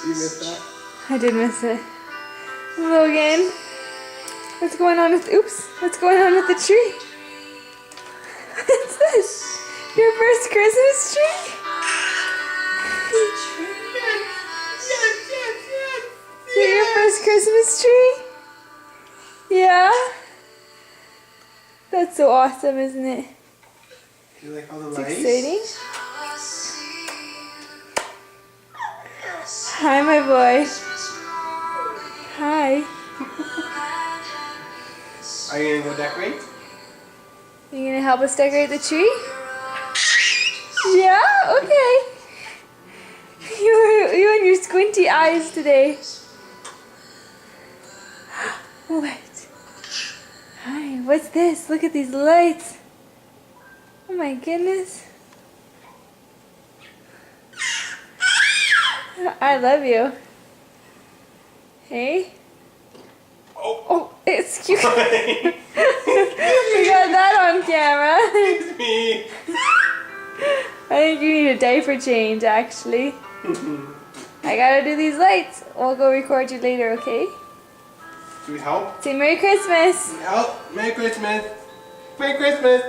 You missed that? I did miss it. Logan, what's going on with, oops, what's going on with the tree? What's this? Your first Christmas tree? Is it your first Christmas tree? Yeah? That's so awesome, isn't it? You like all the It's lights? exciting. Hi, my boy. Hi. Are you gonna go decorate? You gonna help us decorate the tree? Yeah? Okay. You and your squinty eyes today. What? Hi, what's this? Look at these lights. Oh my goodness. I love you. Hey? Oh, excuse me. We got that on camera. It's me. I think you need a diaper change, actually. I gotta do these lights. We'll go record you later, okay? Do we help? Say Merry Christmas. Help! Merry Christmas! Merry Christmas!